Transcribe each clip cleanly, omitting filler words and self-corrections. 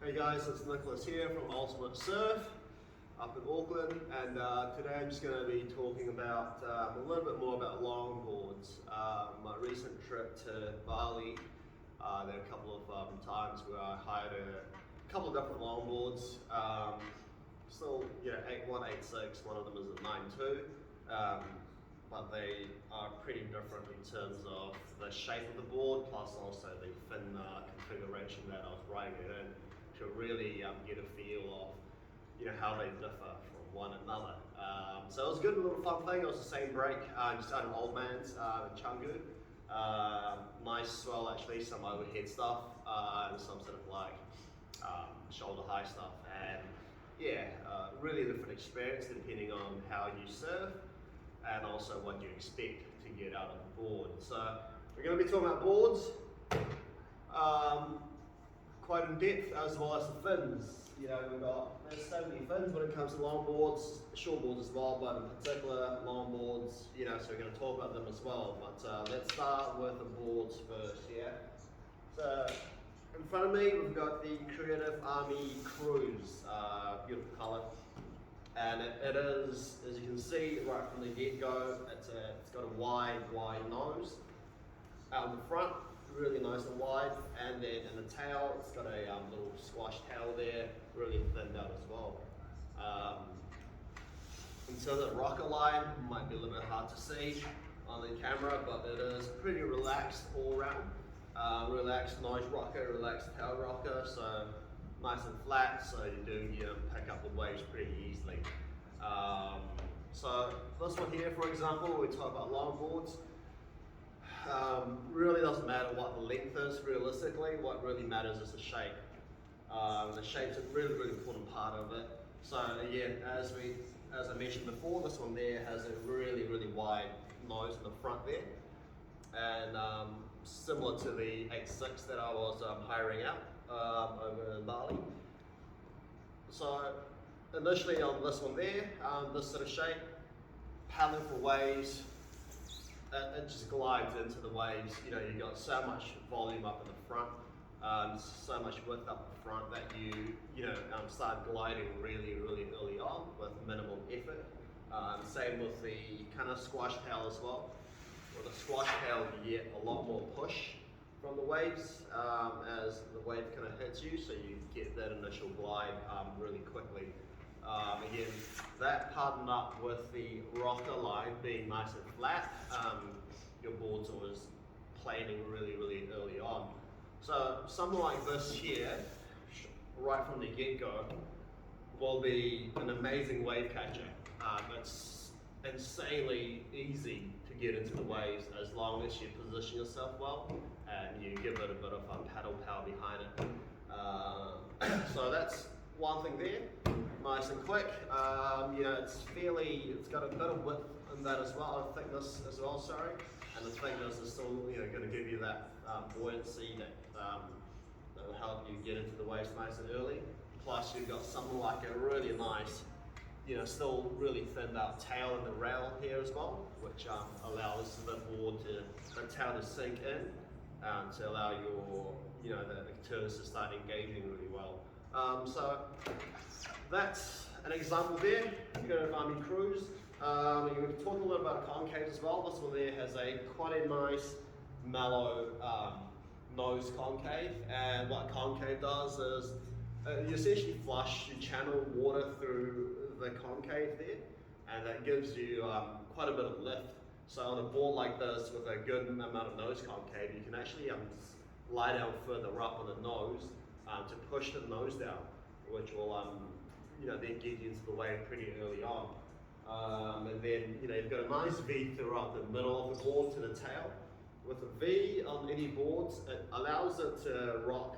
Hey guys, it's Nicholas here from Ultimate Surf up in Auckland, and today I'm just going to be talking about a little bit more about longboards. My recent trip to Bali, there were a couple of times where I hired a couple of different longboards. Still, one 8.6, one of them is a 9.2, but they are pretty different in terms of the shape of the board, plus also the fin configuration that I was riding it in, to really get a feel of how they differ from one another. So it was a good little fun thing. It was the same break, just out of Old Man's in Canggu. Nice as well actually, some overhead stuff and some sort of like shoulder high stuff, and really different experience depending on how you surf and also what you expect to get out of the board. So we're going to be talking about boards quite in depth, as well as the fins. There's so many fins when it comes to longboards, shortboards as well, but in particular longboards, so we're going to talk about them as well. But let's start with the boards first, So in front of me we've got the Creative Army Cruise, beautiful colour. And it is, as you can see right from the get-go, it's got a wide nose out the front, really nice and wide, and then in the tail it's got a little squash tail there, really thinned out as well. And so the rocker line might be a little bit hard to see on the camera, but it is pretty relaxed all around. Relaxed nose rocker, relaxed tail rocker, so nice and flat, so you do pick up the waves pretty easily. So this one here, for example, we talk about longboards. Really doesn't matter what the length is realistically, what really matters is the shape. The shape's a really important part of it. So again, as I mentioned before, this one there has a really wide nose in the front there, and similar to the 8.6 that I was hiring out over in Bali. So initially on this one there, this sort of shape, paddling for waves, it just glides into the waves. You've got so much volume up in the front, so much width up the front that you start gliding really early on with minimal effort. Same with the kind of squash tail as well. With a squash tail you get a lot more push from the waves as the wave kind of hits you, so you get that initial glide really quickly. Again, that partnered up with the rocker line being nice and flat, your board's always planing really early on. So something like this here, right from the get-go, will be an amazing wave catcher. It's insanely easy to get into the waves as long as you position yourself well and you give it a bit of paddle power behind it. So that's one thing there, nice and quick. It's got a bit of width in that as well, thickness as well, sorry. And the thickness is still going to give you that buoyancy that will help you get into the waves nice and early. Plus you've got something like a really nice, still really thinned out tail in the rail here as well, which allows the tail to sink in to allow your, the turns to start engaging really well. So that's an example there. Creative Army Cruise. You can talk a little about concave as well. This one there has quite a nice mellow nose concave, and what concave does is you essentially flush, you channel water through the concave there, and that gives you quite a bit of lift. So on a board like this with a good amount of nose concave, you can actually lie down further up on the nose to push the nose down, which will then get you into the wave pretty early on. And then you've got a nice V throughout the middle of the board to the tail. With a V on any boards, it allows it to rock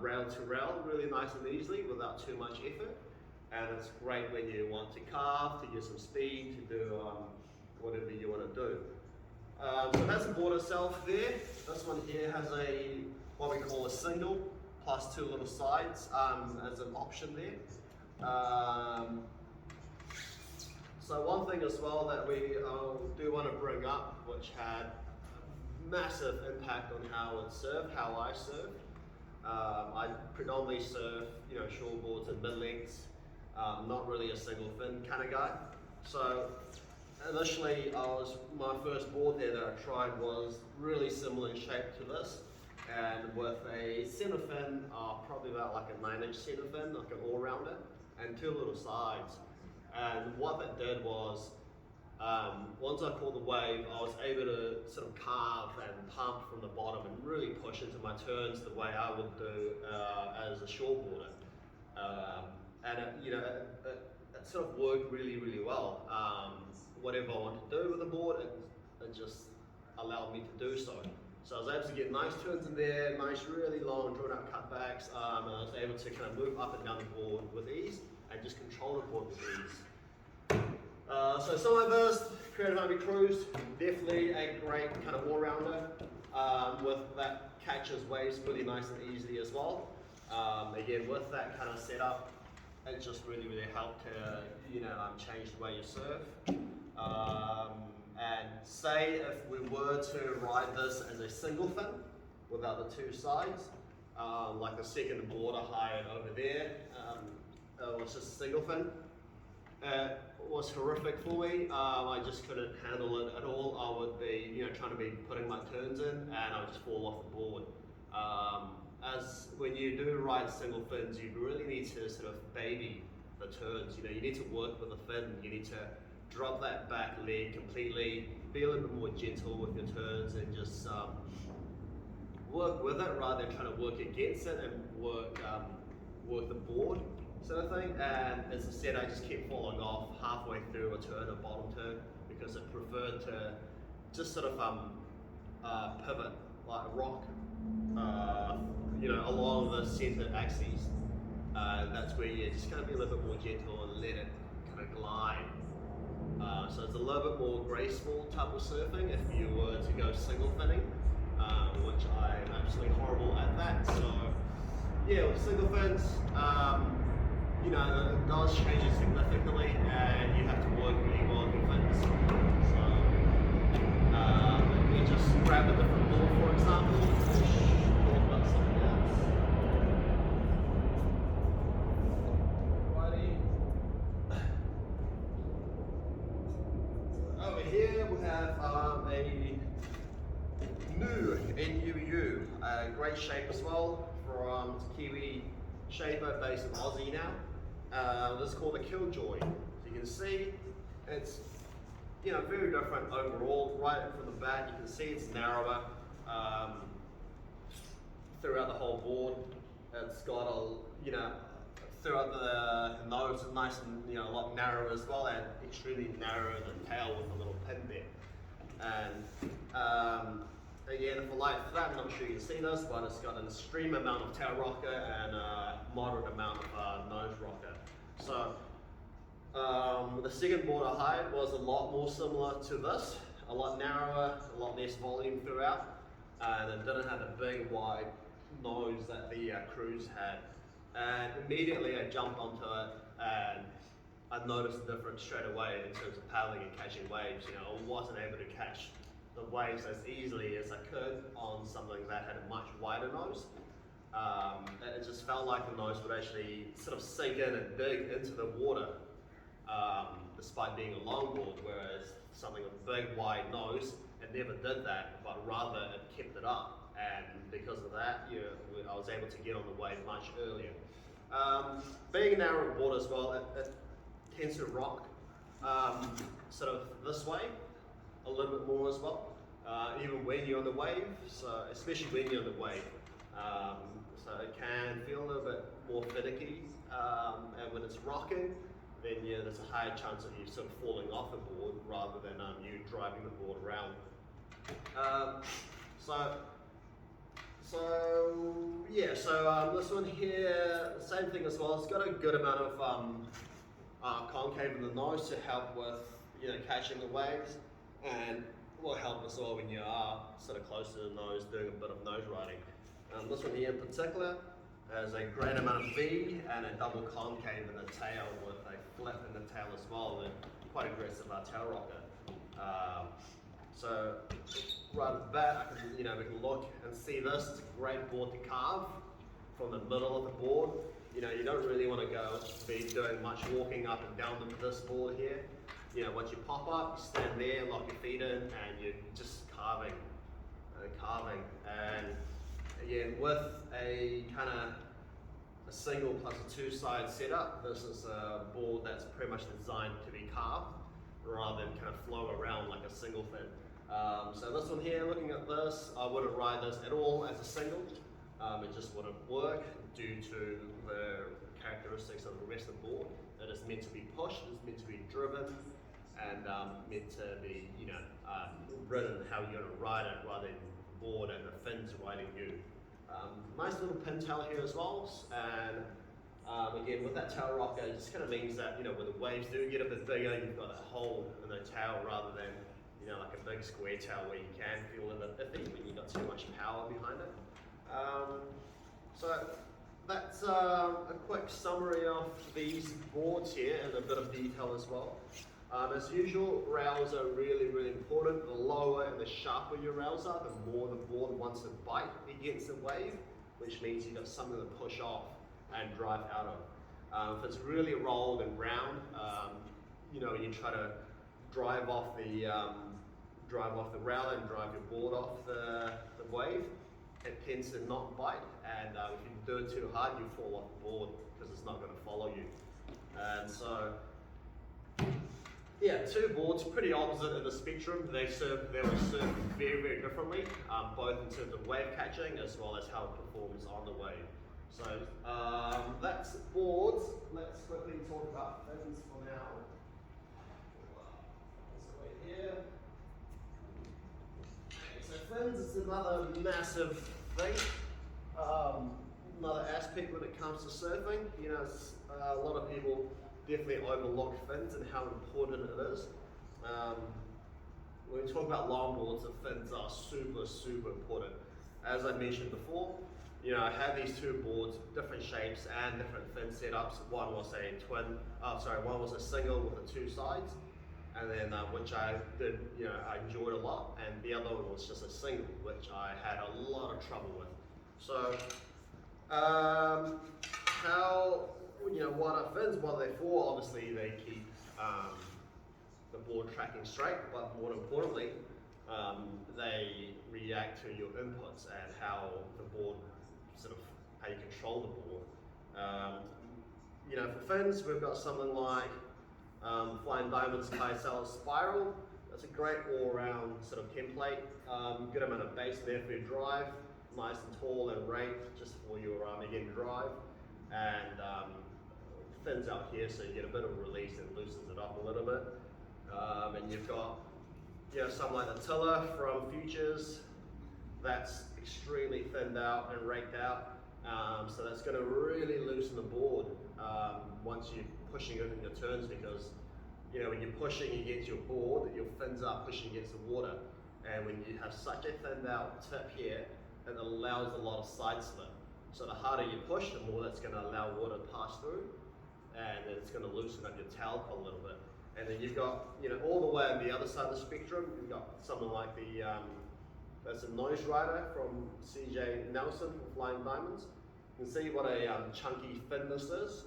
rail to rail really nice and easily without too much effort. And it's great when you want to carve, to get some speed, to do whatever you want to do. So that's the board itself there. This one here has what we call a single plus two little sides as an option there. So one thing as well that we do want to bring up, which had massive impact on how I surf, I predominantly surf, shortboards and mid-lengths, not really a single fin kind of guy. So initially, my first board there that I tried was really similar in shape to this, and with a center fin, probably about like a 9-inch center fin, like an all-rounder, and 2 little sides. And what that did was, once I caught the wave, I was able to sort of carve and pump from the bottom and really push into my turns the way I would do as a shortboarder. And it sort of worked really, really well. Whatever I wanted to do with the board, it just allowed me to do so. So I was able to get nice turns in there, nice really long drawn out cutbacks, and I was able to kind of move up and down the board with ease and just control the board with ease. So semi-burst, creative Army cruise, definitely a great kind of all-rounder with that catches waves really nice and easily as well. Again, with that kind of setup, it just really, really helped to change the way you surf. And say if we were to ride this as a single fin without the 2 sides, like the second board I hired over there, it was just a single fin. It was horrific for me. I just couldn't handle it at all. I would be, trying to be putting my turns in, and I would just fall off the board. As when you do ride single fins, you really need to sort of baby the turns. You need to work with the fin. You need to drop that back leg completely, be a little bit more gentle with your turns, and just work with it rather than trying to work against it and work the board sort of thing. And as I said, I just kept falling off halfway through a turn, a bottom turn, because it preferred to just sort of pivot like a rock, along the center axis. That's where you just kind of be a little bit more gentle and let it kind of glide. So it's a little bit more graceful type of surfing if you were to go single finning, which I'm absolutely horrible at that. So yeah, with single fins, it does change it significantly, and you have to work really well with your fins. So you just grab a different board, for example, and talk about something else. Alrighty. Over here we have a new NUU, great shape as well, from Kiwi shaper based in Aussie now. This is called a Killjoy. So you can see it's very different overall. Right from the bat, you can see it's narrower throughout the whole board. It's got throughout the nose, it's nice and a lot narrower as well, and extremely narrow the tail with a little pin there. And again, for light flat, I'm not sure you can see this, but it's got an extreme amount of tail rocker and a moderate amount of nose rocker. So the second board I hired was a lot more similar to this, a lot narrower, a lot less volume throughout, and it didn't have a big wide nose that the Cruise had. And immediately I jumped onto it, and I noticed the difference straight away in terms of paddling and catching waves. I wasn't able to catch the waves as easily as I could on something that had a much wider nose. It just felt like the nose would actually sort of sink in and dig into the water, despite being a longboard, whereas something with a big wide nose, it never did that, but rather it kept it up. And because of that, I was able to get on the wave much earlier. Being a narrow board as well, it tends to rock sort of this way a little bit more as well, even when you're on the wave, so especially when you're on the wave. So it can feel a little bit more finicky, and when it's rocking, then there's a higher chance of you sort of falling off the board rather than you driving the board around. So this one here, same thing as well. It's got a good amount of concave in the nose to help with catching the waves, and will help as well when you are sort of close to the nose doing a bit of nose riding. This one here in particular has a great amount of V and a double concave in the tail with a flip in the tail as well, and quite aggressive tail rocker. So right at the bat, we can look and see this. It's a great board to carve. from the middle of the board. You know, you don't really want to be doing much walking up and down this board here. You know, once you pop up, you stand there, lock your feet in, and you're just carving. And again, with a kind of a single plus a two-side setup, this is a board that's pretty much designed to be carved rather than kind of flow around like a single fin. So this one here, looking at this, I wouldn't ride this at all as a single. It just wouldn't work due to the characteristics of the rest of the board. It is meant to be pushed, it's meant to be driven, and meant to be, you know, ridden how you're going to ride it rather than board and the fins riding you. Nice little pintail here as well, and again with that tail rocker, it just kind of means that, you know, when the waves do get a bit bigger, you've got a hole in the tail rather than, you know, like a big square tail where you can feel a bit iffy when you've got too much power behind it. So that's a quick summary of these boards here and a bit of detail as well. As usual, rails are really, really important. The lower and the sharper your rails are, the more the board wants to bite against the wave, which means you've got something to push off and drive out of. If it's really rolled and round, you know, you try to drive off the rail and drive your board off the wave, it tends to not bite, and if you do it too hard, you fall off the board because it's not going to follow you. And so, yeah, two boards, pretty opposite in the spectrum. They will serve very, very differently, both in terms of wave catching as well as how it performs on the wave. So that's boards. Let's quickly talk about fins for now. This way here. So fins is another massive thing, another aspect when it comes to surfing. You know, a lot of people definitely overlook fins and how important it is. When we talk about longboards, the fins are super, super important. As I mentioned before, you know, I have these two boards, different shapes and different fin setups. One was one was a single with the two sides, and then which I did, you know, I enjoyed a lot, and the other one was just a single, which I had a lot of trouble with. So, how, you know, what are fins? What are they for? Obviously, they keep the board tracking straight, but more importantly, they react to your inputs and how the board, sort of, how you control the board. You know, for fins, we've got something like Flying Diamond's Kai'Sel Spiral. That's a great all-round sort of template. Good amount of base there for your drive, nice and tall and raked just for your again drive, and fins out here so you get a bit of release and loosens it up a little bit. And you've got, you know, something like the tiller from Futures. That's extremely thinned out and raked out. So that's going to really loosen the board once you're pushing it in your turns, because, you know, when you're pushing against your board, your fins are pushing against the water, and when you have such a thinned out tip here, it allows a lot of side slip. So the harder you push, the more that's going to allow water to pass through, and it's going to loosen up your tail a little bit. And then you've got, you know, all the way on the other side of the spectrum, you've got something like the that's a nose rider from CJ Nelson from Flying Diamonds. You can see what a chunky fin this is.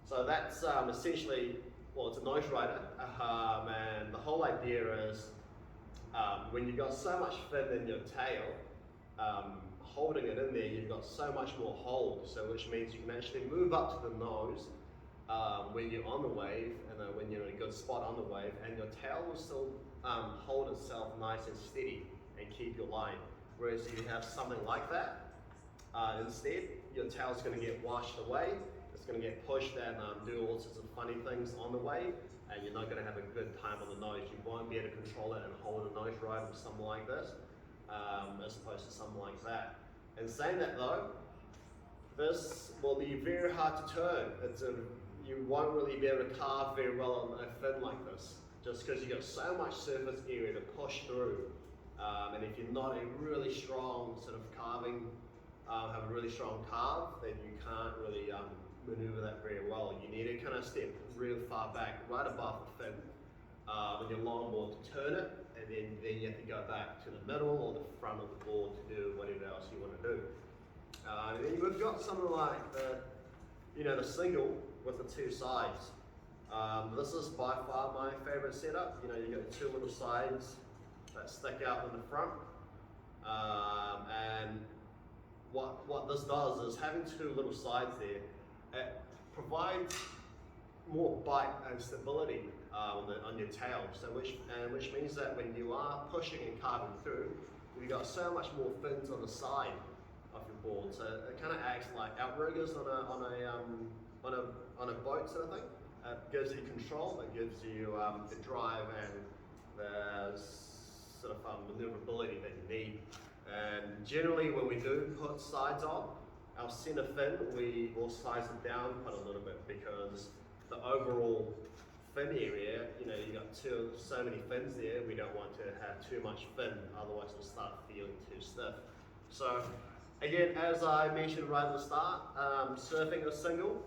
So that's essentially, well, it's a nose rider, and the whole idea is when you've got so much fin in your tail, holding it in there, you've got so much more hold, so which means you can actually move up to the nose when you're on the wave, and when you're in a good spot on the wave, and your tail will still hold itself nice and steady and keep your line. Whereas if you have something like that, instead, your tail's going to get washed away, it's going to get pushed and do all sorts of funny things on the wave, and you're not going to have a good time on the nose. You won't be able to control it and hold a nose ride with something like this, as opposed to something like that. And saying that though, this will be very hard to turn. You won't really be able to carve very well on a fin like this, just because you've got so much surface area to push through. And if you're not a really strong sort of carving, have a really strong carve, then you can't really maneuver that very well. You need to kind of step real far back, right above the fin, with your longboard to turn it, and then you have to go back to the middle or the front of the board to do whatever else you want to do. And then we've got something like the single with the two sides. This is by far my favorite setup. You got two little sides that stick out in the front. And what this does is having two little sides there, it provides more bite and stability on your tail. So which means that when you are pushing and carving through, you've got so much more fins on the side of your board. So it kind of acts like outriggers on a boat sort of thing. It gives you control, it gives you the drive and the sort of maneuverability that you need. And generally when we do put sides on, our center fin, we will size it down quite a little bit, because the overall fin area, you got so many fins there, we don't want to have too much fin, otherwise it'll start feeling too stiff. So again, as I mentioned right at the start, surfing a single,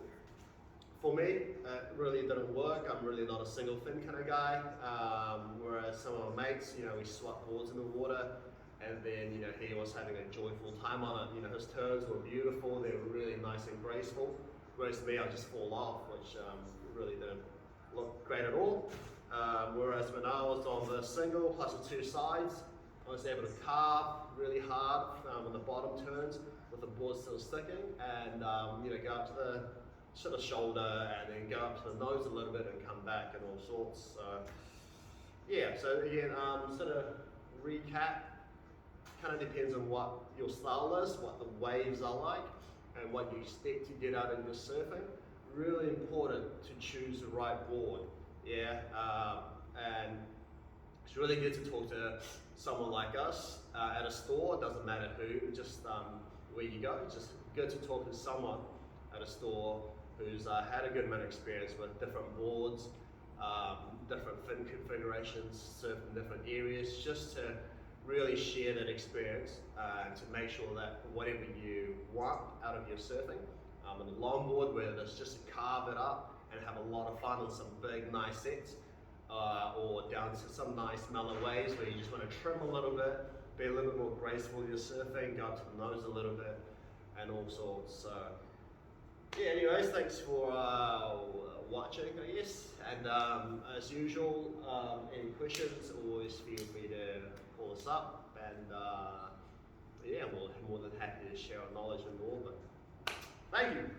for me, it really didn't work. I'm really not a single fin kind of guy, whereas some of my mates, we swap boards in the water, and then he was having a joyful time on it. His turns were beautiful, they were really nice and graceful, whereas me, I just fall off, which really didn't look great at all. Whereas when I was on the single plus the two sides, I was able to carve really hard on the bottom turns with the board still sticking, and go up to the sort of shoulder and then go up to the nose a little bit and come back and all sorts. So yeah, so again, sort of recap, kind of depends on what your style is, what the waves are like, and what you expect to get out in your surfing. Really important to choose the right board, yeah, and it's really good to talk to someone like us at a store. It doesn't matter who, just where you go, it's just good to talk to someone at a store who's had a good amount of experience with different boards, different fin configurations, surfing different areas, just to really share that experience to make sure that whatever you want out of your surfing, on the longboard, whether it's just to carve it up and have a lot of fun on some big nice sets, or down to some nice mellow waves where you just want to trim a little bit, be a little bit more graceful in your surfing, go up to the nose a little bit, and all sorts. So yeah, anyways, thanks for watching, I guess. And as usual, any questions, always feel free to call us up, and yeah, we're more than happy to share our knowledge and all. But thank you.